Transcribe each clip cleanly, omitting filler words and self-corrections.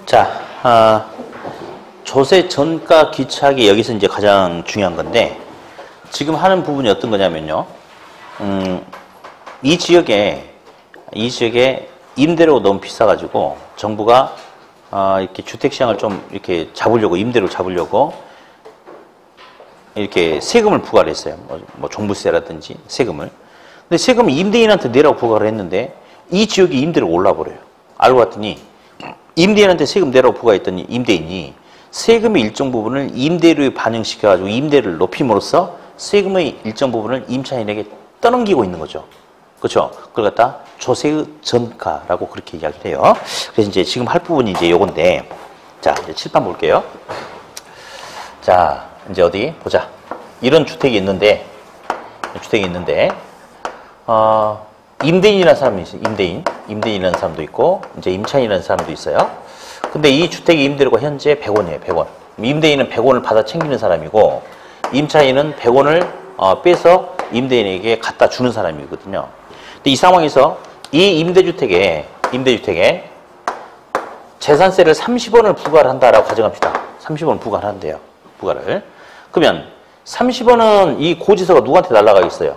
자, 조세 전가 귀착이 여기서 이제 가장 중요한 건데, 지금 하는 부분이 어떤 거냐면요. 이 지역에 임대료가 너무 비싸가지고 정부가 이렇게 주택시장을 좀 이렇게 잡으려고, 임대료 잡으려고 이렇게 세금을 부과를 했어요. 뭐 종부세라든지 세금을. 근데 세금을 임대인한테 내라고 부과를 했는데 이 지역이 임대료가 올라버려요. 알고 봤더니 임대인한테 세금 내라고 부과했더니 임대인이 세금의 일정 부분을 임대료에 반영시켜가지고 임대료를 높임으로써 세금의 일정 부분을 임차인에게 떠넘기고 있는 거죠. 그렇죠? 그걸 갖다 조세의 전가라고 그렇게 이야기를 해요. 그래서 이제 지금 할 부분이 이제 요건데, 자, 이제 칠판 볼게요. 자, 이제 어디 보자. 이런 주택이 있는데, 임대인이라는 사람이 있어요. 임대인이라는 사람도 있고, 이제 임차인이라는 사람도 있어요. 근데 이 주택의 임대료가 현재 100원이에요, 100원. 임대인은 100원을 받아 챙기는 사람이고, 임차인은 100원을 빼서 임대인에게 갖다 주는 사람이거든요. 근데 이 상황에서 이 임대주택에 재산세를 30원을 부과를 한다라고 가정합시다. 30원 부과를 한대요. 부과를. 그러면 30원은 이 고지서가 누구한테 날아가겠어요?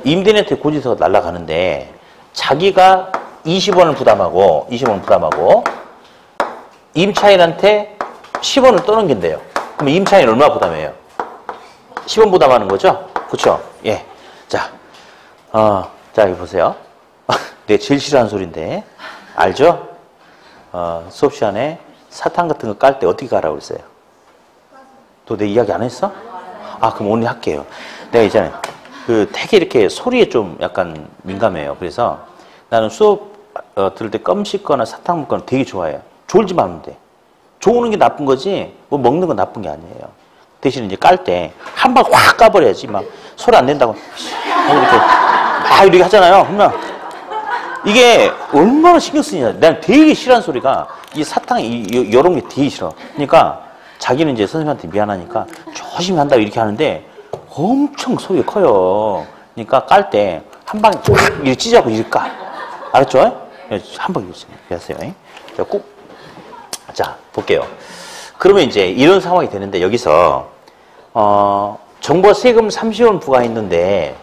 임대인한테 고지서가 날아가는데 자기가 20원을 부담하고 임차인한테 10원을 떠넘긴대요. 그럼 임차인 얼마 부담해요? 10원 부담하는 거죠? 그렇죠? 예. 자, 자, 여기 보세요. 내가 제일 싫어하는 소리인데 알죠? 수업 시간에 사탕 같은 거 깔 때 어떻게 가라고 그랬어요? 또 내 이야기 안 했어? 그럼 오늘 할게요. 내가 있잖아요. 되게 이렇게 소리에 좀 약간 민감해요. 그래서 나는 수업 들을 때 껌 씹거나 사탕 먹거나 되게 좋아해요. 졸지만 하면 돼. 좋은 게 나쁜 거지 뭐 먹는 건 나쁜 게 아니에요. 대신 이제 깔 때 한 방 확 까버려야지. 막 소리 안 낸다고 이렇게 하잖아요. 그러면 이게 얼마나 신경 쓰냐. 난 되게 싫어하는 소리가 이 사탕 이런 게 되게 싫어. 그러니까 자기는 이제 선생님한테 미안하니까 조심히 한다고 이렇게 하는데 엄청 소리가 커요. 그러니까 깔 때 한 방에 이렇게 찢어갖고 이렇게 까. 알았죠? 한 방에 이렇게 하세요. 자, 볼게요. 그러면 이제 이런 상황이 되는데 여기서 정부가 세금 30원 부과했는데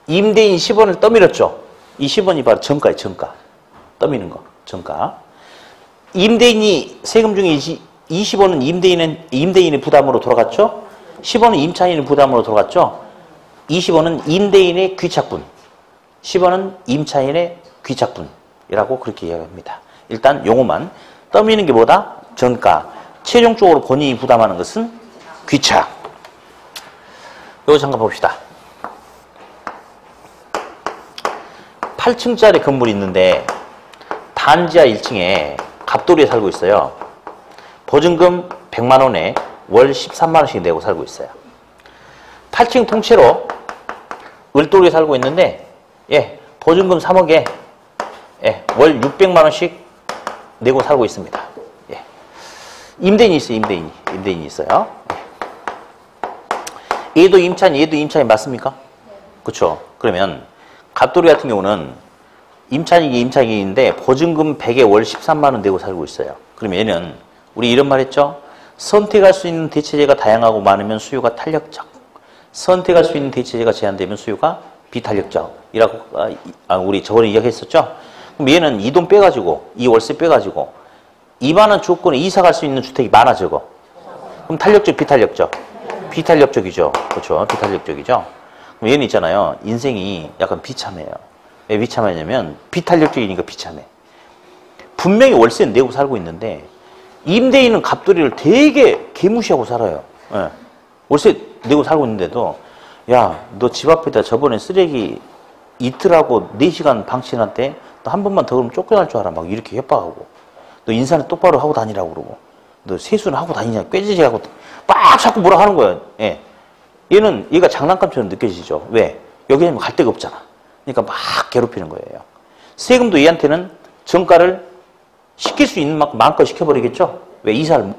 임대인 10원을 떠밀었죠. 이 10원이 바로 정가예요. 정가. 떠미는 거. 정가. 임대인이 세금 중에 20원은 임대인의 부담으로 돌아갔죠. 10원은 임차인의 부담으로 돌아갔죠. 20원은 임대인의 귀착분. 10원은 임차인의 귀착분이라고 그렇게 이야기합니다. 일단 용어만. 떠미는 게 뭐다? 정가. 최종적으로 본인이 부담하는 것은 귀착. 이거 잠깐 봅시다. 8층짜리 건물이 있는데 단지하 1층에 갑돌이에 살고 있어요. 보증금 100만 원에 월 13만 원씩 내고 살고 있어요. 8층 통째로 을돌이에 살고 있는데 보증금 3억에 월 600만 원씩 내고 살고 있습니다. 임대인이 있어요. 임대인이 있어요. 얘도 임차인 맞습니까? 그렇죠. 그러면 갑돌이 같은 경우는 임차인인데 보증금 100에 월 13만 원 내고 살고 있어요. 그러면 얘는 우리 이런 말 했죠? 선택할 수 있는 대체제가 다양하고 많으면 수요가 탄력적. 선택할 수 있는 대체제가 제한되면 수요가 비탄력적이라고 우리 저번에 이야기했었죠? 그럼 얘는 이 돈 빼가지고 이 월세 빼가지고 이만한 조건에 이사 갈 수 있는 주택이 많아 적어. 그럼 탄력적 비탄력적? 비탄력적이죠. 그렇죠. 비탄력적이죠. 그럼 얘는 있잖아요. 인생이 약간 비참해요. 왜 비참하냐면 비탄력적이니까 비참해. 분명히 월세는 내고 살고 있는데 임대인은 갑돌이를 되게 개무시하고 살아요. 월세 내고 살고 있는데도 야, 너 집 앞에다 저번에 쓰레기 이틀하고 4시간 방치해놨대. 너 한 번만 더 그러면 쫓겨날 줄 알아. 막 이렇게 협박하고. 너 인사는 똑바로 하고 다니라고 그러고. 너 세수는 하고 다니냐. 꾀지지하고 막 자꾸 뭐라 하는 거예요. 얘가 장난감처럼 느껴지죠. 왜? 여기는 갈 데가 없잖아. 그러니까 막 괴롭히는 거예요. 세금도 얘한테는 정가를 시킬 수 있는 만큼 마음껏 시켜버리겠죠. 왜? 이사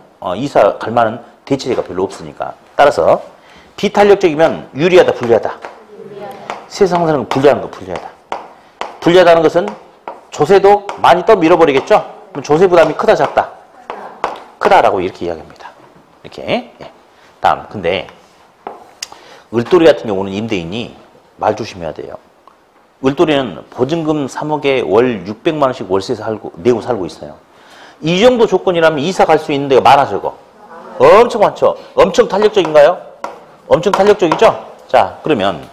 갈 만한 대체제가 별로 없으니까. 따라서 비탄력적이면 유리하다, 불리하다. 세상 사는 건 불리한 거, 불리하다. 불리하다는 것은 조세도 많이 떠 밀어버리겠죠. 그럼 조세 부담이 크다, 작다. 크다라고 이렇게 이야기합니다. 이렇게. 예. 다음. 근데 을돌이 같은 경우는 임대인이 말 조심해야 돼요. 을돌이는 보증금 3억에 월 600만 원씩 월세 내고 살고 있어요. 이 정도 조건이라면 이사 갈 수 있는 데가 많아 적어. 엄청 많죠. 엄청 탄력적인가요? 엄청 탄력적이죠? 자, 그러면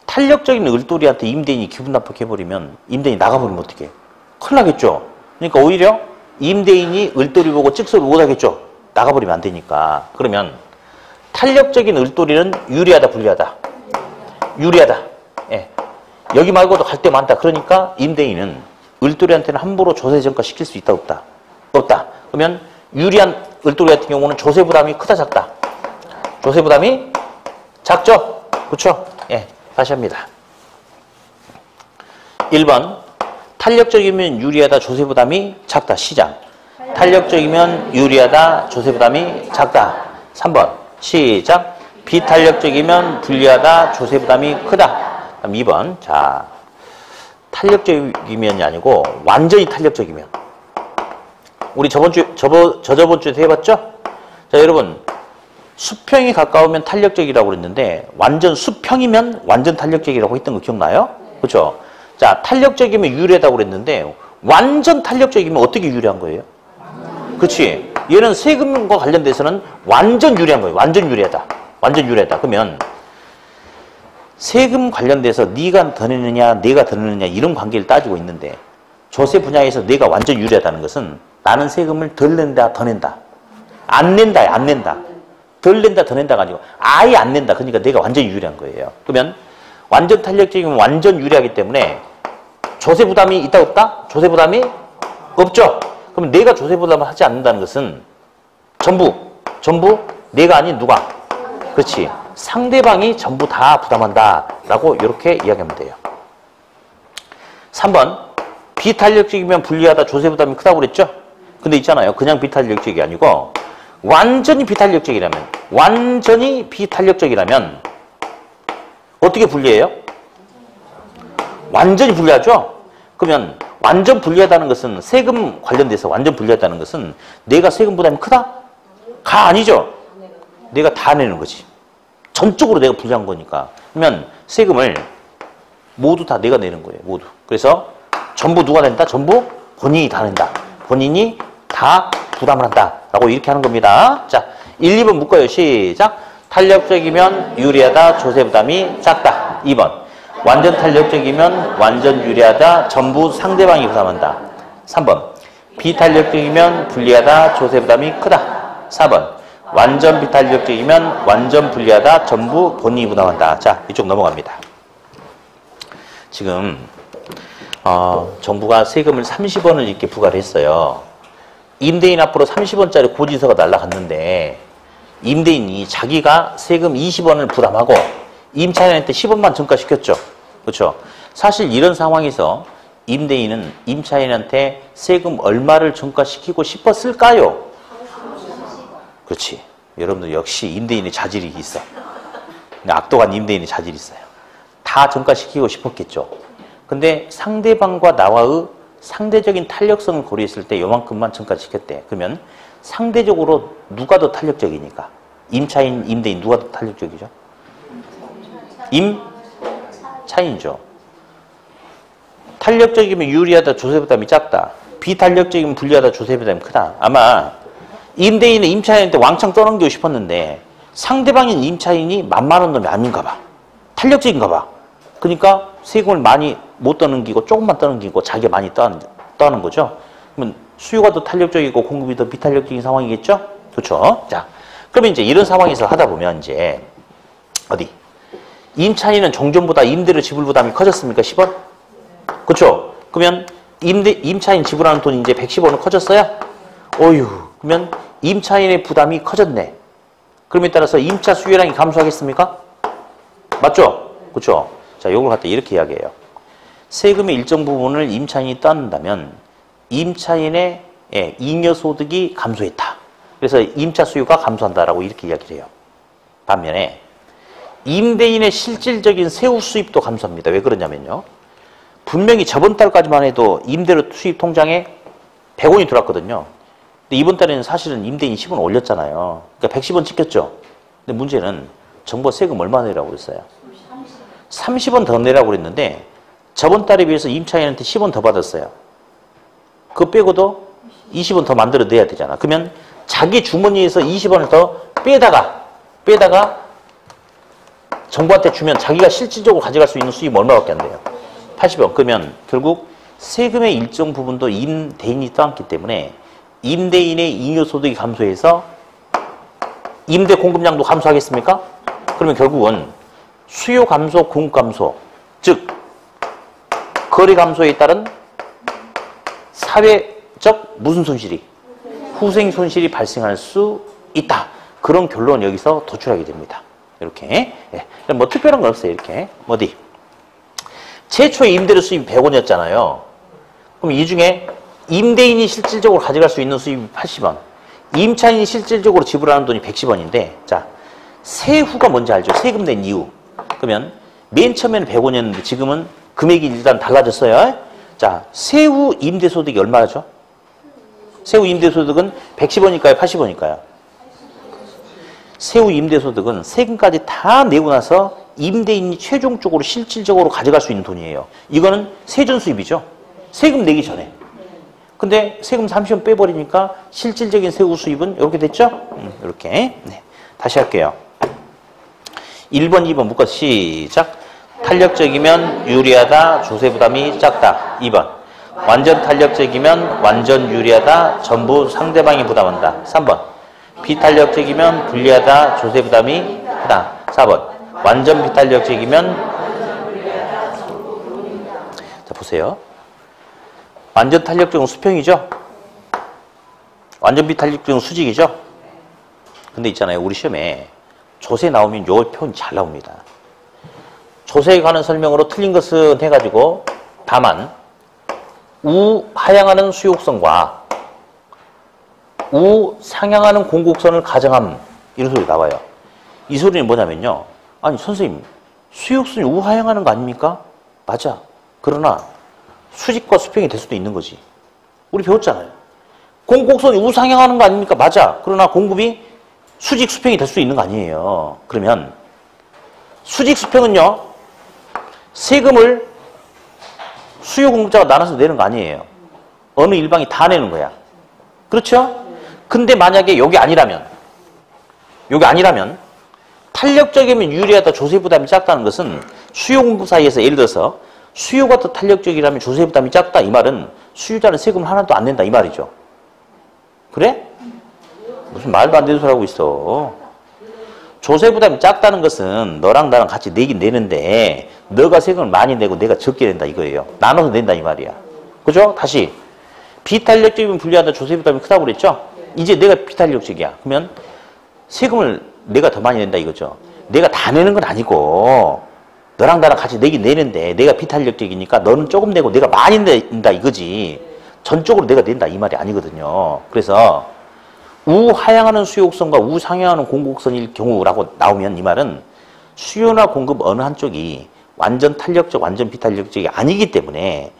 탄력적인 을돌이한테 임대인이 기분 나쁘게 해버리면 임대인이 나가버리면 어떡해? 큰일 나겠죠? 그러니까 오히려 임대인이 을돌이 보고 찍소리 못하겠죠? 나가버리면 안 되니까. 그러면 탄력적인 을돌이는 유리하다, 불리하다? 유리하다. 예. 여기 말고도 갈 데 많다. 그러니까 임대인은 을돌이한테는 함부로 조세 전가 시킬 수 있다, 없다? 없다. 그러면 유리한 을돌이 같은 경우는 조세 부담이 크다, 작다? 조세 부담이 작죠? 그렇죠? 예. 다시 합니다. 1번 탄력적이면 유리하다, 조세 부담이 작다. 시작. 탄력적이면 유리하다, 조세 부담이 작다. 3번 시작. 비탄력적이면 불리하다, 조세 부담이 크다. 그럼 2번. 자, 탄력적이면이 아니고 완전히 탄력적이면. 우리 저번 주에도 해봤죠? 자, 여러분 수평이 가까우면 탄력적이라고 그랬는데 완전 수평이면 완전 탄력적이라고 했던 거 기억나요? 그렇죠? 자, 탄력적이면 유리하다고 그랬는데 완전 탄력적이면 어떻게 유리한 거예요? 그렇지? 얘는 세금과 관련돼서는 완전 유리한 거예요. 완전 유리하다. 완전 유리하다. 그러면 세금 관련돼서 네가 더 내느냐 내가 더 내느냐 이런 관계를 따지고 있는데 조세 분야에서 내가 완전 유리하다는 것은 나는 세금을 덜 낸다, 더 낸다. 안 낸다, 안 낸다. 덜 낸다, 더 낸다가 아니고 아예 안 낸다. 그러니까 내가 완전 유리한 거예요. 그러면 완전 탄력적이면 완전 유리하기 때문에 조세 부담이 있다, 없다? 조세 부담이 없죠. 그럼 내가 조세 부담을 하지 않는다는 것은 전부 내가 아닌 누가? 그렇지. 상대방이 전부 다 부담한다라고 이렇게 이야기하면 돼요. 3번 비탄력적이면 불리하다, 조세 부담이 크다고 그랬죠? 근데 있잖아요. 그냥 비탄력적이 아니고 완전히 비탄력적이라면 어떻게 불리해요? 완전히 불리하죠? 그러면 완전 불리하다는 것은 세금 관련돼서 완전 불리하다는 것은 내가 세금 부담이 크다? 가 아니죠? 내가 다 내는 거지. 전적으로 내가 불리한 거니까. 그러면 세금을 모두 다 내가 내는 거예요. 모두. 그래서 전부 누가 낸다? 전부 본인이 다 낸다. 본인이 다 부담을 한다. 라고 이렇게 하는 겁니다. 자, 1, 2번 묶어요. 시작. 탄력적이면 유리하다, 조세 부담이 작다. 2번. 완전 탄력적이면 완전 유리하다, 전부 상대방이 부담한다. 3번. 비탄력적이면 불리하다, 조세 부담이 크다. 4번. 완전 비탄력적이면 완전 불리하다, 전부 본인이 부담한다. 자, 이쪽 넘어갑니다. 지금 정부가 세금을 30원을 이렇게 부과를 했어요. 임대인 앞으로 30원짜리 고지서가 날아갔는데 임대인이 자기가 세금 20원을 부담하고 임차인한테 10원만 전가시켰죠. 그렇죠? 사실 이런 상황에서 임대인은 임차인한테 세금 얼마를 전가시키고 싶었을까요? 그렇지. 여러분들 역시 임대인의 자질이 있어. 악독한 임대인의 자질이 있어요. 다 전가시키고 싶었겠죠. 근데 상대방과 나와의 상대적인 탄력성을 고려했을 때 요만큼만 전가시켰대. 그러면 상대적으로 누가 더 탄력적이니까? 임차인, 임대인 누가 더 탄력적이죠? 임차인이죠. 탄력적이면 유리하다, 조세 부담이 작다. 비탄력적이면 불리하다, 조세 부담이 크다. 아마 임대인은 임차인한테 왕창 떠넘기고 싶었는데 상대방인 임차인이 만만한 놈이 아닌가 봐. 탄력적인가 봐. 그러니까 세금을 많이 못 떠넘기고 조금만 떠넘기고 자기가 많이 떠는 거죠. 그러면 수요가 더 탄력적이고 공급이 더 비탄력적인 상황이겠죠? 그렇죠? 자, 그러면 이제 이런 상황에서 하다 보면 이제 어디? 임차인은 종전보다 임대료 지불 부담이 커졌습니까? 10원? 그렇죠? 그러면 임차인 지불하는 돈이 이제 110원은 커졌어요? 어휴, 그러면 임차인의 부담이 커졌네. 그럼에 따라서 임차 수요량이 감소하겠습니까? 맞죠? 그렇죠? 자, 요걸 갖다 이렇게 이야기해요. 세금의 일정 부분을 임차인이 떠난다면 임차인의 잉여소득이 감소했다. 그래서 임차 수요가 감소한다라고 이렇게 이야기를 해요. 반면에 임대인의 실질적인 세후 수입도 감소합니다. 왜 그러냐면요. 분명히 저번 달까지만 해도 임대료 수입 통장에 100원이 들어왔거든요. 근데 이번 달에는 사실은 임대인 10원 올렸잖아요. 그러니까 110원 찍혔죠. 근데 문제는 정부가 세금 얼마 내라고 그랬어요? 30원 더 내라고 그랬는데 저번 달에 비해서 임차인한테 10원 더 받았어요. 그거 빼고도 20원 더 만들어내야 되잖아. 그러면 자기 주머니에서 20원을 더 빼다가 정부한테 주면 자기가 실질적으로 가져갈 수 있는 수입은 얼마밖에 안 돼요? 80원. 그러면 결국 세금의 일정 부분도 임대인이 떠안기 때문에 임대인의 잉여소득이 감소해서 임대 공급량도 감소하겠습니까? 그러면 결국은 수요 감소, 공급 감소, 즉 거래 감소에 따른 사회적 무슨 손실이? 후생 손실이 발생할 수 있다. 그런 결론 여기서 도출하게 됩니다. 이렇게. 예. 뭐 특별한 건 없어요. 이렇게. 어디? 최초의 임대료 수입이 100원이었잖아요. 그럼 이 중에 임대인이 실질적으로 가져갈 수 있는 수입이 80원. 임차인이 실질적으로 지불하는 돈이 110원인데, 자, 세후가 뭔지 알죠? 세금 낸 이후. 그러면 맨 처음에는 100원이었는데 지금은 금액이 일단 달라졌어요. 자, 세후 임대소득이 얼마죠? 세후 임대소득은 110원일까요? 80원일까요? 세후 임대소득은 세금까지 다 내고 나서 임대인이 최종적으로 실질적으로 가져갈 수 있는 돈이에요. 이거는 세전 수입이죠. 세금 내기 전에. 근데 세금 30원 빼버리니까 실질적인 세후 수입은 이렇게 됐죠? 이렇게. 네. 다시 할게요. 1번, 2번 묶어서 시작. 탄력적이면 유리하다, 조세 부담이 작다. 2번. 완전 탄력적이면 완전 유리하다, 전부 상대방이 부담한다. 3번. 비탄력적이면 불리하다, 조세 부담이 크다. 4번. 완전 비탄력적이면 자 보세요. 완전 탄력적은 수평이죠. 완전 비탄력적은 수직이죠. 근데 있잖아요. 우리 시험에 조세 나오면 요 표현 잘 나옵니다. 조세에 관한 설명으로 틀린 것은 해가지고 다만 우하향하는 수요곡선과 우상향하는 공곡선을 가정함 이런 소리 나와요. 이 소리는 뭐냐면요. 아니 선생님 수요곡선이 우하향하는 거 아닙니까? 맞아. 그러나 수직과 수평이 될 수도 있는 거지. 우리 배웠잖아요. 공곡선이 우상향하는 거 아닙니까? 맞아. 그러나 공급이 수직 수평이 될 수 있는 거 아니에요. 그러면 수직 수평은요. 세금을 수요 공급자가 나눠서 내는 거 아니에요. 어느 일방이 다 내는 거야. 그렇죠? 근데 만약에 여기 아니라면 탄력적이면 유리하다, 조세 부담이 작다는 것은 수요 공급 사이에서 예를 들어서 수요가 더 탄력적이라면 조세 부담이 작다 이 말은 수요자는 세금을 하나도 안 낸다 이 말이죠. 그래? 무슨 말도 안 되는 소리 하고 있어. 조세 부담이 작다는 것은 너랑 나랑 같이 내긴 내는데 너가 세금을 많이 내고 내가 적게 낸다 이거예요. 나눠서 낸다 이 말이야. 그죠? 다시 비탄력적이면 불리하다, 조세 부담이 크다고 그랬죠? 이제 내가 비탄력적이야. 그러면 세금을 내가 더 많이 낸다 이거죠. 내가 다 내는 건 아니고 너랑 나랑 같이 내긴 내는데 내가 비탄력적이니까 너는 조금 내고 내가 많이 낸다 이거지. 전적으로 내가 낸다 이 말이 아니거든요. 그래서 우하향하는 수요곡선과 우상향하는 공곡선일 경우라고 나오면 이 말은 수요나 공급 어느 한쪽이 완전 탄력적, 완전 비탄력적이 아니기 때문에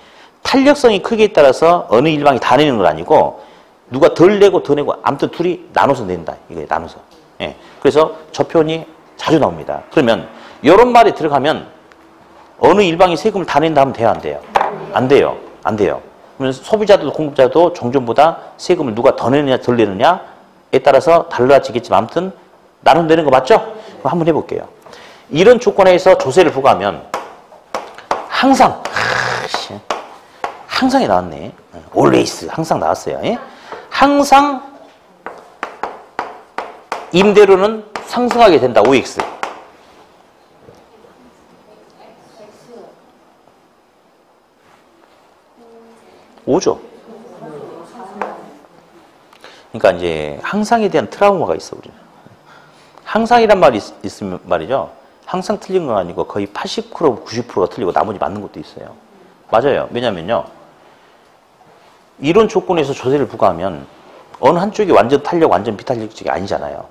탄력성이 크기에 따라서 어느 일방이 다 내는 건 아니고 누가 덜 내고 더 내고 아무튼 둘이 나눠서 낸다. 이거예요. 나눠서. 예. 그래서 저 표현이 자주 나옵니다. 그러면 이런 말이 들어가면 어느 일방이 세금을 다 낸다 하면 돼요? 안 돼요? 안 돼요. 안 돼요. 그러면 소비자도 공급자도 종전보다 세금을 누가 더 내느냐 덜 내느냐에 따라서 달라지겠지만 아무튼 나눠 내는 거 맞죠? 그럼 한번 해볼게요. 이런 조건에서 조세를 부과하면 항상 항상이 나왔네. always 항상 나왔어요. 예? 항상 임대료는 상승하게 된다. OX. 오죠. 그러니까 이제 항상에 대한 트라우마가 있어 우리는. 항상이란 말이 있으면 말이죠. 항상 틀린 건 아니고 거의 80%, 90%가 틀리고 나머지 맞는 것도 있어요. 맞아요. 왜냐면요. 이런 조건에서 조세를 부과하면 어느 한쪽이 완전 탄력, 완전 비탄력적이 아니잖아요.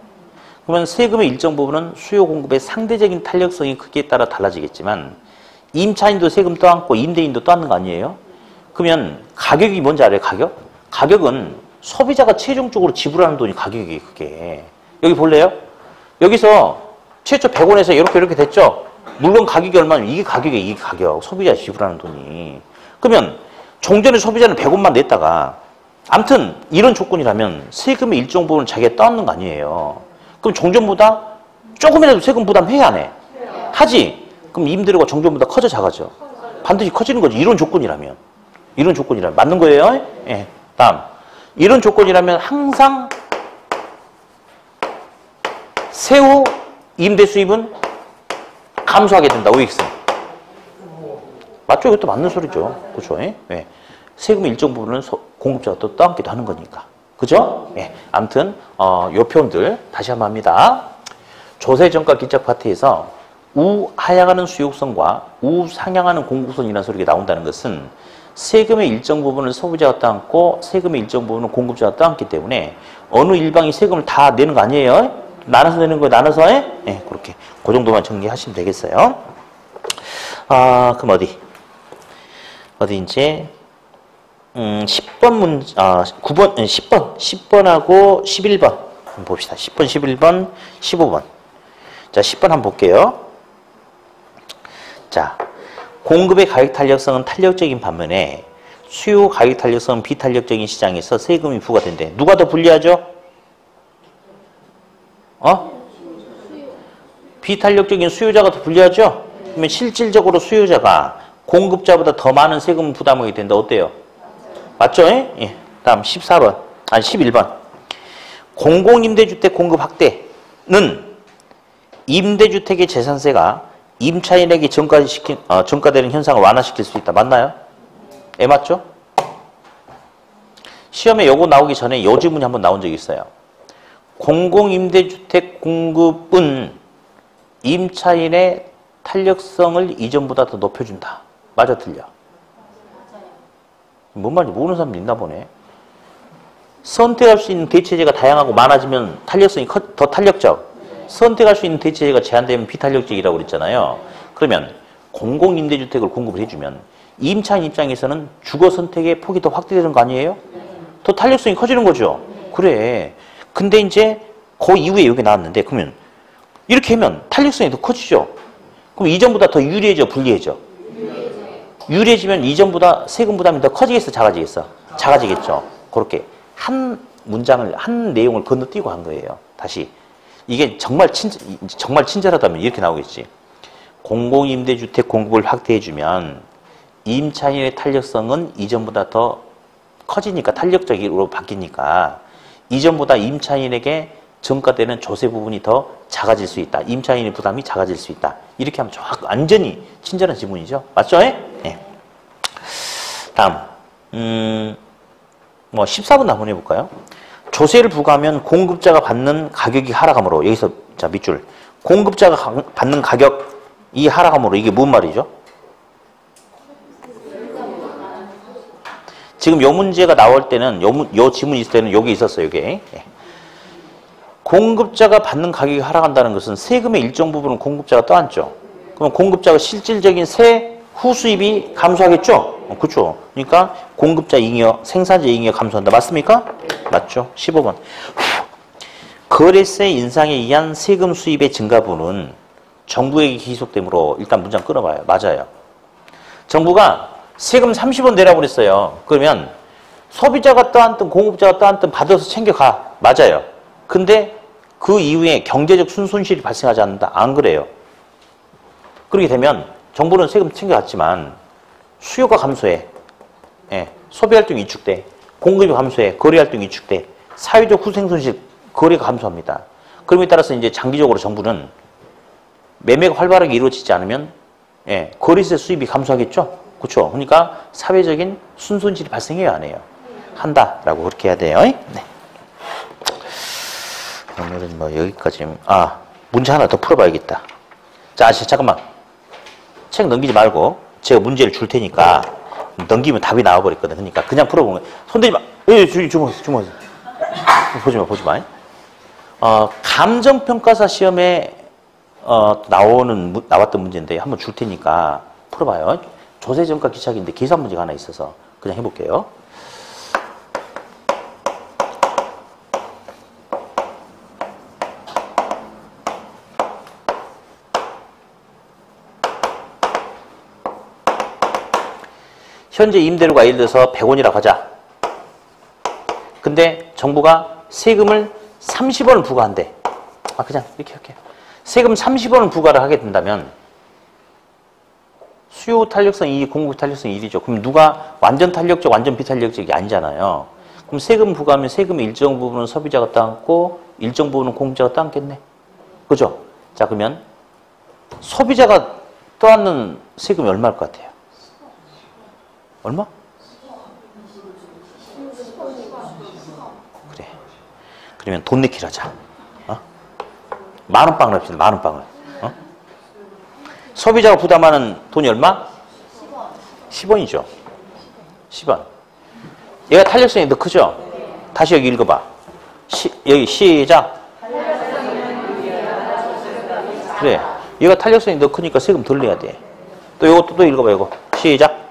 그러면 세금의 일정 부분은 수요 공급의 상대적인 탄력성이 크기에 따라 달라지겠지만 임차인도 세금 떠안고 임대인도 떠안는 거 아니에요? 그러면 가격이 뭔지 알아요? 가격? 가격은 소비자가 최종적으로 지불하는 돈이 가격이 그게. 여기 볼래요? 여기서 최초 100원에서 이렇게 됐죠? 물건 가격이 얼마냐면 이게 가격이에요. 이게 가격. 소비자 지불하는 돈이. 그러면 종전에 소비자는 100원만 냈다가 아무튼 이런 조건이라면 세금의 일정 부분을 자기가 떠안는 거 아니에요. 그럼 종전보다 조금이라도 세금 부담해야 안 해? 하지? 그럼 임대료가 종전보다 커져 작아져? 반드시 커지는 거지. 이런 조건이라면. 이런 조건이라면. 맞는 거예요? 예. 다음. 이런 조건이라면 항상 세후 임대 수입은 감소하게 된다. OX. 맞죠? 이것도 맞는 소리죠. 그렇죠? 예? 예. 세금의 일정 부분은 공급자가 또 떠안기도 하는 거니까. 그죠? 예. 아무튼 요 표현들 다시 한번 합니다. 조세정가 기착 파트에서 우하향하는 수요성과 우상향하는 공급선이라는 소리가 나온다는 것은 세금의 일정 부분을 소비자가 떠안고 세금의 일정 부분은 공급자가 떠안기 때문에 어느 일방이 세금을 다 내는 거 아니에요? 나눠서 내는 거예요. 나눠서 예, 그렇게 그 정도만 정리하시면 되겠어요. 그럼 어디 이제 10번 문제 9번 10번하고 11번 한번 봅시다. 10번, 11번, 15번. 자, 10번 한번 볼게요. 자, 공급의 가격 탄력성은 탄력적인 반면에 수요 가격 탄력성은 비탄력적인 시장에서 세금이 부과된대. 누가 더 불리하죠? 비탄력적인 수요자가 더 불리하죠? 그러면 실질적으로 수요자가 공급자보다 더 많은 세금을 부담하게 된다. 어때요? 맞죠? 예. 다음 14번. 아니 11번. 공공임대주택 공급 확대는 임대주택의 재산세가 임차인에게 전가되는 현상을 완화시킬 수 있다. 맞나요? 예, 맞죠? 시험에 요거 나오기 전에 요 질문이 한번 나온 적이 있어요. 공공임대주택 공급은 임차인의 탄력성을 이전보다 더 높여준다. 맞아, 틀려? 뭔 말인지 모르는 사람도 있나 보네. 선택할 수 있는 대체제가 다양하고 많아지면 탄력성이 더 탄력적. 선택할 수 있는 대체제가 제한되면 비탄력적이라고 그랬잖아요. 그러면 공공임대주택을 공급을 해주면 임차인 입장에서는 주거 선택의 폭이 더 확대되는 거 아니에요? 더 탄력성이 커지는 거죠. 그래. 근데 이제 그 이후에 여기 나왔는데 그러면 이렇게 하면 탄력성이 더 커지죠. 그럼 이전보다 더 유리해져, 불리해져? 유리해지면 이전보다 세금 부담이 더 커지겠어, 작아지겠어? 작아지겠죠. 그렇게 한 문장을, 한 내용을 건너뛰고 한 거예요. 다시. 이게 정말 친절하다면 이렇게 나오겠지. 공공임대주택 공급을 확대해주면 임차인의 탄력성은 이전보다 더 커지니까 탄력적으로 바뀌니까 이전보다 임차인에게 전가되는 조세 부분이 더 작아질 수 있다. 임차인의 부담이 작아질 수 있다. 이렇게 하면 완전히 친절한 지문이죠. 맞죠? 네. 다음 14번 한번 해볼까요? 조세를 부과하면 공급자가 받는 가격이 하락하므로 여기서 자 밑줄 공급자가 받는 가격이 하락하므로 이게 뭔 말이죠? 지금 요 문제가 나올 때는 요 지문이 있을 때는 여기 있었어요. 이게 공급자가 받는 가격이 하락한다는 것은 세금의 일정 부분은 공급자가 떠안죠. 그럼 공급자가 실질적인 세후 수입이 감소하겠죠? 그렇죠. 그러니까 공급자 잉여, 생산자 잉여 감소한다. 맞습니까? 맞죠. 15번. 거래세 인상에 의한 세금 수입의 증가분은 정부에게 기속되므로 일단 문장 끊어봐요. 맞아요. 정부가 세금 30원 내라고 그랬어요. 그러면 소비자가 떠안든 공급자가 떠안든 받아서 챙겨가. 맞아요. 근데 그 이후에 경제적 순손실이 발생하지 않는다. 안 그래요. 그렇게 되면 정부는 세금 챙겨갔지만 수요가 감소해. 예, 소비활동이 위축돼. 공급이 감소해. 거래활동이 위축돼. 사회적 후생손실, 거래가 감소합니다. 그럼에 따라서 이제 장기적으로 정부는 매매가 활발하게 이루어지지 않으면 예, 거래세 수입이 감소하겠죠? 그렇죠? 그러니까 사회적인 순손실이 발생해야 안 해요. 한다라고 그렇게 해야 돼요. 네. 오늘은 뭐 여기까지. 문제 하나 더 풀어봐야겠다. 자, 잠깐만. 책 넘기지 말고 제가 문제를 줄 테니까 넘기면 답이 나와버렸거든. 그러니까 그냥 풀어보면 손대지 마. 주먹. 보지 마. 감정평가사 시험에 나왔던 문제인데 한번 줄 테니까 풀어봐요. 조세정가 기착인데 계산 문제가 하나 있어서 그냥 해볼게요. 현재 임대료가 예를 들어서 100원이라고 하자. 근데 정부가 세금을 30원을 부과한대. 그냥 이렇게 할게요. 세금 30원을 부과를 하게 된다면 수요 탄력성 2, 공급 탄력성 1이죠. 그럼 누가 완전 탄력적, 완전 비탄력적이 아니잖아요. 그럼 세금 부과하면 세금의 일정 부분은 소비자가 따안고 일정 부분은 공급자가 따안겠네. 그죠? 자, 그러면 소비자가 떠안는 세금이 얼마일 것 같아요? 얼마? 그래. 그러면 돈 내기를 하자. 만원빵을 합시다. 만원빵을. 소비자가 부담하는 돈이 얼마? 10원이죠. 10원. 얘가 탄력성이 더 크죠? 다시 여기 읽어봐. 여기 시작. 그래. 얘가 탄력성이 더 크니까 세금 덜 내야 돼. 또 이것도 또 읽어봐. 이거. 시작.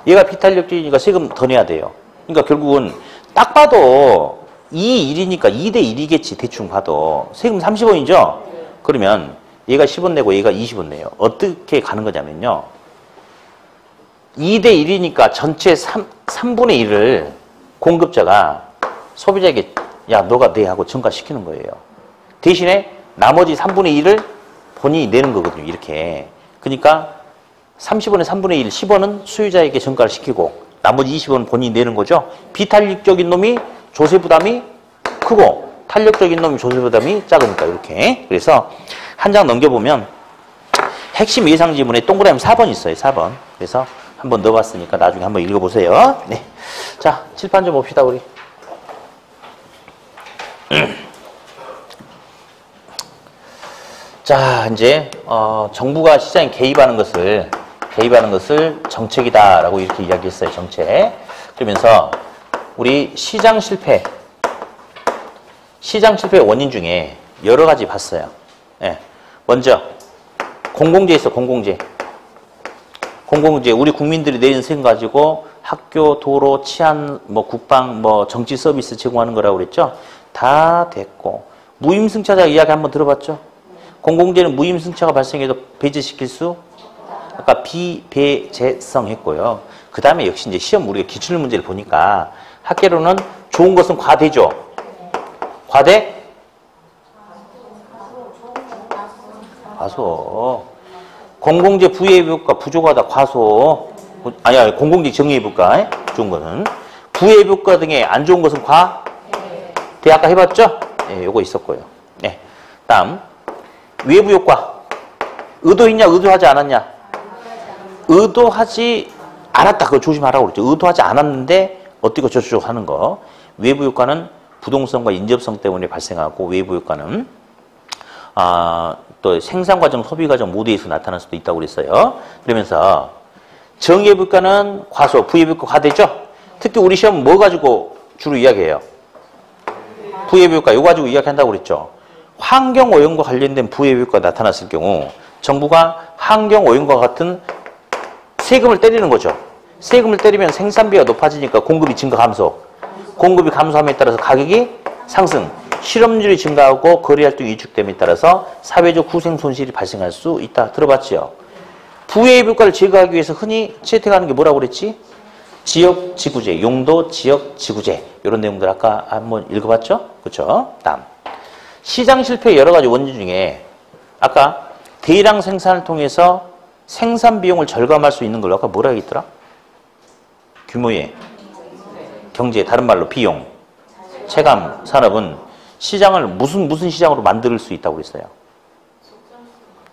얘가 비탄력적이니까 세금 더 내야 돼요. 그러니까 결국은 딱 봐도 2, 1이니까 2대 1이겠지. 대충 봐도. 세금 30원이죠? 그러면 얘가 10원 내고 얘가 20원 내요. 어떻게 가는 거냐면요. 2대 1이니까 전체 3분의 1을 공급자가 소비자에게 야 너가 내 하고 전가시키는 거예요. 대신에 나머지 3분의 1을 본인이 내는 거거든요. 이렇게. 그러니까 30원의 3분의 1, 10원은 수요자에게 전가를 시키고 나머지 20원은 본인이 내는 거죠. 비탄력적인 놈이 조세 부담이 크고 탄력적인 놈이 조세 부담이 작으니까 이렇게. 그래서 한 장 넘겨보면 핵심 예상 지문에 동그라미 4번 있어요. 4번. 그래서 한번 넣어봤으니까 나중에 한번 읽어보세요. 네. 자, 칠판 좀 봅시다, 우리. 자, 이제 정부가 시장에 개입하는 것을 정책이다라고 이렇게 이야기했어요. 정책. 그러면서 우리 시장 실패 원인 중에 여러 가지 봤어요. 예. 먼저 공공재 있어. 공공재 우리 국민들이 내는 세금 가지고 학교, 도로, 치안, 국방, 정치 서비스 제공하는 거라고 그랬죠. 다 됐고 무임승차자 이야기 한번 들어봤죠. 공공재는 무임승차가 발생해도 배제시킬 수 아까 비배제성 했고요. 그 다음에 역시 이제 시험 우리가 기출문제를 보니까 학계로는 좋은 것은 과대죠. 과대? 과소. 공공재 부예비효과 부족하다. 과소. 아니야, 공공재 정예비효과 좋은 것은. 부예비효과 등의 안 좋은 것은 과? 대 아까 해봤죠? 예, 요거 있었고요. 네. 다음 외부효과. 의도했냐, 의도하지 않았냐? 의도하지 않았다. 그거 조심하라고 그랬죠. 의도하지 않았는데 어떻게 저쪽 하는 거. 외부효과는 부동성과 인접성 때문에 발생하고 외부효과는 또 생산과정, 소비과정 모두에서 나타날 수도 있다고 그랬어요. 그러면서 정예비효과는 과소, 부예비효과 과대죠. 특히 우리 시험 뭐 가지고 주로 이야기해요? 부예비효과 이거 가지고 이야기한다고 그랬죠. 환경오염과 관련된 부예비효과가 나타났을 경우 정부가 환경오염과 같은 세금을 때리는 거죠. 세금을 때리면 생산비가 높아지니까 공급이 증가 감소. 공급이 감소함에 따라서 가격이 상승. 실업률이 증가하고 거래활동이 위축됨에 따라서 사회적 후생 손실이 발생할 수 있다. 들어봤죠? 부예비효과를 제거하기 위해서 흔히 채택하는 게 뭐라고 그랬지? 지역지구제, 용도 지역지구제 이런 내용들 아까 한번 읽어봤죠? 그렇죠? 다음 시장 실패의 여러 가지 원인 중에 아까 대량 생산을 통해서 생산 비용을 절감할 수 있는 걸 아까 뭐라 했더라? 규모의 경제, 다른 말로 비용, 체감 산업은 시장을 무슨 시장으로 만들 수 있다고 그랬어요?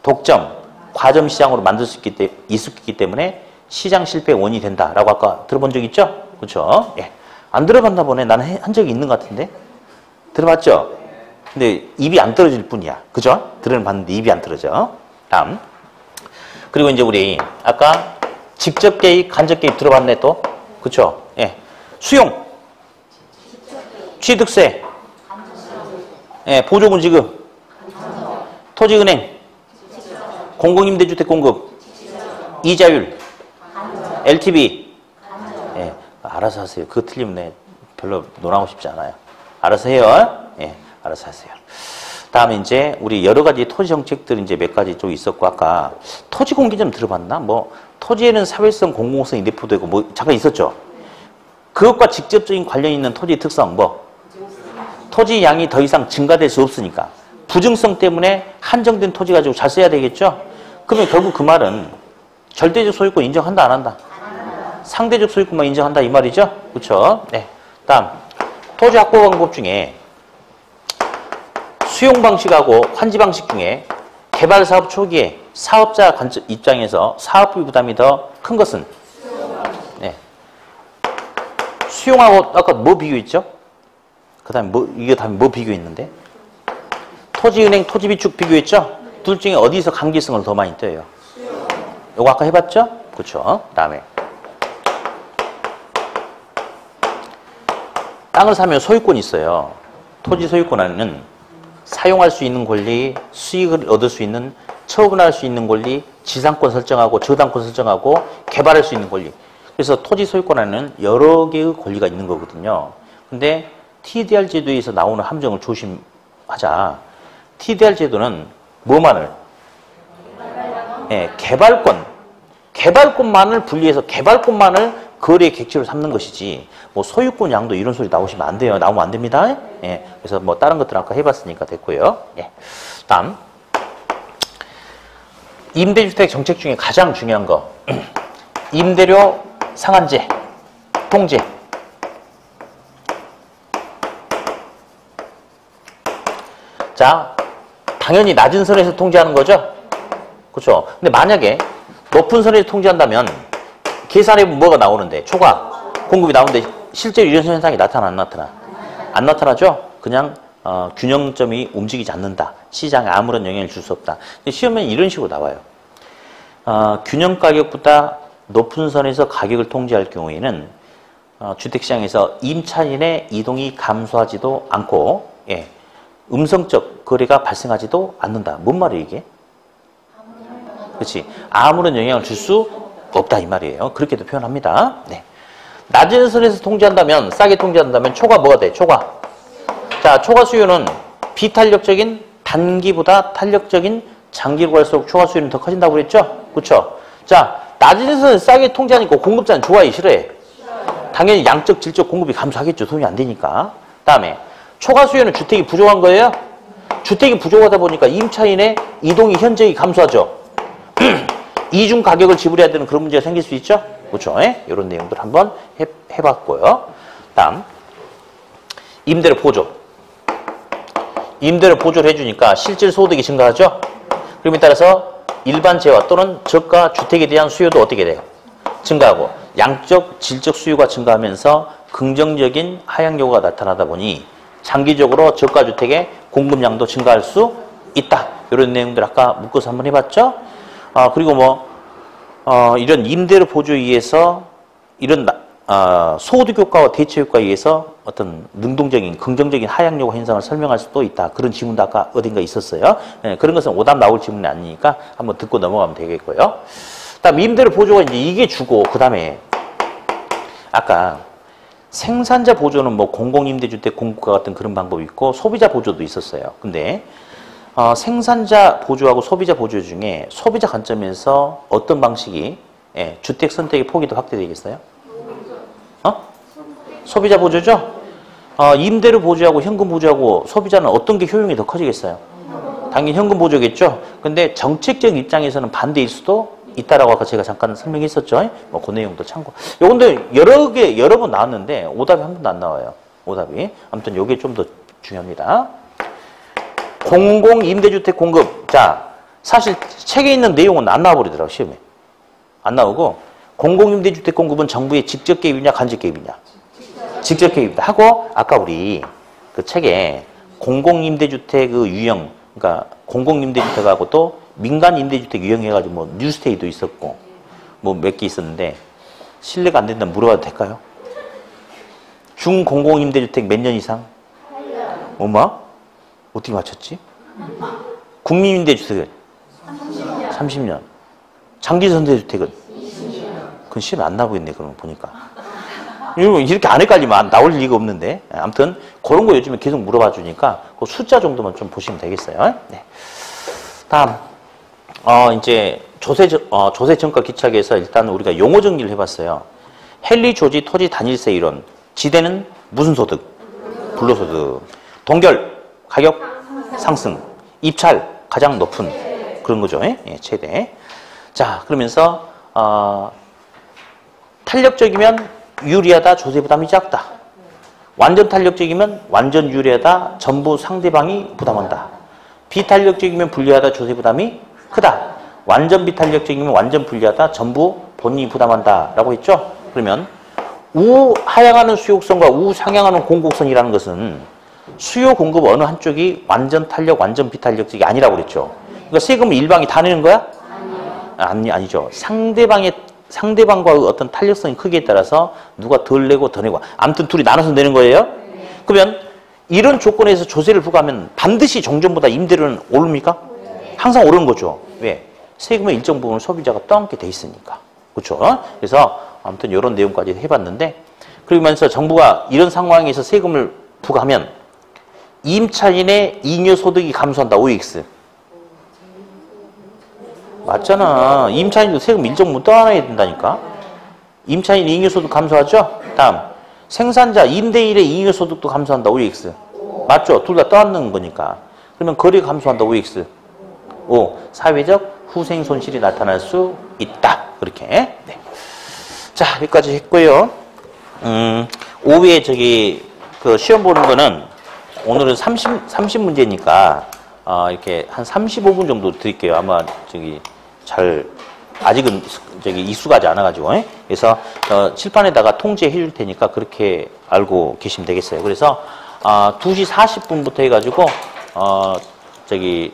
독점, 과점 시장으로 만들 수 있기 때문에 시장 실패의 원인이 된다라고 아까 들어본 적 있죠? 그렇죠? 예. 안 들어봤나 보네. 나는 한 적이 있는 것 같은데. 들어봤죠? 근데 입이 안 떨어질 뿐이야. 그죠? 들어봤는데 입이 안 떨어져. 다음. 그리고 이제 우리 아까 직접 개입, 간접 개입 들어봤네 또. 그렇죠? 예. 수용, 취득세, 예, 보조금 지급, 토지은행, 공공임대주택 공급, 이자율, LTV. 예, 알아서 하세요. 그거 틀리면 별로 논하고 싶지 않아요. 알아서 해요. 예, 알아서 하세요. 다음에 이제 우리 여러 가지 토지 정책들이 이제 몇 가지 좀 있었고, 아까 토지 공개 좀 들어봤나? 뭐 토지에는 사회성, 공공성이 내포되고 뭐 잠깐 있었죠. 그것과 직접적인 관련 있는 토지 특성, 뭐 토지 양이 더 이상 증가될 수 없으니까 부증성 때문에 한정된 토지 가지고 잘 써야 되겠죠. 그러면 결국 그 말은 절대적 소유권 인정한다, 안 한다? 상대적 소유권만 인정한다 이 말이죠. 그렇죠? 네. 다음 토지 확보 방법 중에 수용 방식하고 환지 방식 중에 개발 사업 초기에 사업자 입장에서 사업비 부담이 더 큰 것은 네. 수용하고 아까 뭐 비교했죠? 그다음에 뭐 이게 다음에 뭐 비교했는데? 토지은행 토지비축 비교했죠? 둘 중에 어디서 강기성을 더 많이 떠요? 요거 아까 해봤죠? 그렇죠. 그다음에 땅을 사면 소유권이 있어요. 토지 소유권 안에는 사용할 수 있는 권리, 수익을 얻을 수 있는, 처분할 수 있는 권리, 지상권 설정하고 저당권 설정하고 개발할 수 있는 권리. 그래서 토지 소유권 안에는 여러 개의 권리가 있는 거거든요. 근데 TDR 제도에서 나오는 함정을 조심하자. TDR 제도는 뭐만을? 네, 개발권만을 분리해서 개발권만을 거래의 객체로 삼는 것이지 뭐 소유권 양도 이런 소리 나오시면 안 돼요. 나오면 안 됩니다. 예, 그래서 뭐 다른 것들 아까 해봤으니까 됐고요. 예. 다음 임대주택 정책 중에 가장 중요한 거 임대료 상한제, 통제. 자, 당연히 낮은 선에서 통제하는 거죠. 그렇죠. 근데 만약에 높은 선에서 통제한다면 계산해보면 뭐가 나오는데 초과 공급이 나오는데 실제로 이런 현상이 나타나 안 나타나? 안 나타나죠? 그냥 균형점이 움직이지 않는다. 시장에 아무런 영향을 줄 수 없다. 시험에는 이런 식으로 나와요. 균형 가격보다 높은 선에서 가격을 통제할 경우에는 주택시장에서 임차인의 이동이 감소하지도 않고 예, 음성적 거래가 발생하지도 않는다. 뭔 말이에요 이게? 그렇지. 아무런 영향을 줄 수 없다 이 말이에요. 그렇게도 표현합니다. 네. 낮은 선에서 통제한다면 싸게 통제한다면 초과 뭐가 돼? 초과. 자, 초과 수요는 비탄력적인 단기보다 탄력적인 장기로 갈수록 초과 수요는 더 커진다고 그랬죠? 그렇죠? 자, 낮은 선에서 싸게 통제하니까 공급자는 좋아해, 싫어해? 당연히 양적, 질적 공급이 감소하겠죠. 돈이 안 되니까. 다음에 초과 수요는 주택이 부족한 거예요? 주택이 부족하다 보니까 임차인의 이동이 현저히 감소하죠. 이중 가격을 지불해야 되는 그런 문제가 생길 수 있죠? 그렇죠? 이런 내용들 한번 해봤고요. 다음 임대료 보조. 임대료 보조를 해주니까 실질 소득이 증가하죠? 그럼에 따라서 일반 재화 또는 저가 주택에 대한 수요도 어떻게 돼요? 증가하고 양적, 질적 수요가 증가하면서 긍정적인 하향 요구가 나타나다 보니 장기적으로 저가 주택의 공급량도 증가할 수 있다. 이런 내용들 아까 묶어서 한번 해봤죠? 그리고 뭐 이런 임대료 보조에 의해서 이런 소득 효과와 대체 효과에 의해서 어떤 능동적인 긍정적인 하향 요구 현상을 설명할 수도 있다. 그런 질문도 아까 어딘가 있었어요. 네, 그런 것은 오답 나올 질문이 아니니까 한번 듣고 넘어가면 되겠고요. 다음 임대료 보조가 이제 이게 주고 그다음에 아까 생산자 보조는 뭐 공공임대주택 공급과 같은 그런 방법이 있고 소비자 보조도 있었어요. 근데 생산자 보조하고 소비자 보조 중에 소비자 관점에서 어떤 방식이 주택 선택의 폭이 더 확대되겠어요? 소비자 보조죠? 임대료 보조하고 현금 보조하고 소비자는 어떤 게 효용이 더 커지겠어요? 당연히 현금 보조겠죠? 근데 정책적 입장에서는 반대일 수도 있다라고 아까 제가 잠깐 설명했었죠? 뭐 그 내용도 참고. 요건데 여러 번 나왔는데 오답이 한 번도 안 나와요. 오답이. 아무튼 요게 좀 더 중요합니다. 공공임대주택 공급. 자, 사실 책에 있는 내용은 안 나와버리더라고, 시험에. 안 나오고, 공공임대주택 공급은 정부의 직접 개입이냐, 간접 개입이냐? 직접 개입이다. 하고, 아까 우리 그 책에 공공임대주택의 유형, 그러니까 공공임대주택하고 또 민간임대주택 유형해가지고 뭐 뉴스테이도 있었고, 뭐 몇 개 있었는데, 신뢰가 안 된다면 물어봐도 될까요? 중공공임대주택 몇 년 이상? 엄마? 어떻게 맞췄지? 국민임대주택은? 30년. 장기전세주택은? 그건 시험에 안 나오겠네, 그러면 보니까. 이렇게 안 헷갈리면 나올 리가 없는데. 아무튼 그런 거 요즘에 계속 물어봐 주니까 그 숫자 정도만 좀 보시면 되겠어요. 네. 다음 이제 조세정가 기차계에서 일단 우리가 용어 정리를 해봤어요. 헨리 조지 토지 단일세 이론. 지대는 무슨 소득? 불로소득. 동결 가격 상승. 입찰 가장 높은 그런 거죠. 예? 최대. 자, 그러면서 탄력적이면 유리하다, 조세 부담이 작다. 완전 탄력적이면 완전 유리하다, 전부 상대방이 부담한다. 비탄력적이면 불리하다, 조세 부담이 크다. 완전 비탄력적이면 완전 불리하다, 전부 본인이 부담한다 라고 했죠. 그러면 우하향하는 수요곡선과 우상향하는 공곡선이라는 것은 수요 공급 어느 한쪽이 완전 탄력, 완전 비탄력적이 아니라고 그랬죠. 그러니까 세금을 일방이 다 내는 거야? 아니죠. 상대방과의 어떤 탄력성의 크기에 따라서 누가 덜 내고 더 내고 아무튼 둘이 나눠서 내는 거예요. 그러면 이런 조건에서 조세를 부과하면 반드시 종전보다 임대료는 오릅니까? 항상 오르는 거죠. 왜? 세금의 일정 부분을 소비자가 떠안게 돼 있으니까. 그렇죠? 그래서 아무튼 이런 내용까지 해봤는데 그러면서 정부가 이런 상황에서 세금을 부과하면 임차인의 잉여소득이 감소한다. OX. 맞잖아. 임차인도 세금 일정 부분 떠안아야 된다니까. 임차인 잉여소득 감소하죠? 다음. 생산자 임대인의 잉여소득도 감소한다. OX. 맞죠? 둘 다 떠안는 거니까. 그러면 거래가 감소한다. OX. O. 사회적 후생 손실이 나타날 수 있다. 그렇게. 네. 자, 여기까지 했고요. 오후에 그 시험 보는 거는 오늘은 30 문제니까 이렇게 한 35분 정도 드릴게요. 아마 아직은 익숙하지 않아가지고. 그래서 칠판에다가 통지해 줄 테니까 그렇게 알고 계시면 되겠어요. 그래서 2시 40분부터 해가지고 3시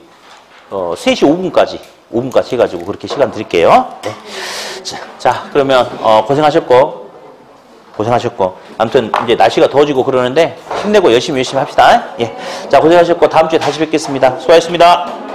5분까지 해가지고 그렇게 시간 드릴게요. 네. 자, 그러면 고생하셨고 아무튼 이제 날씨가 더워지고 그러는데 힘내고 열심히 합시다. 예. 자, 고생하셨고 다음 주에 다시 뵙겠습니다. 수고하셨습니다.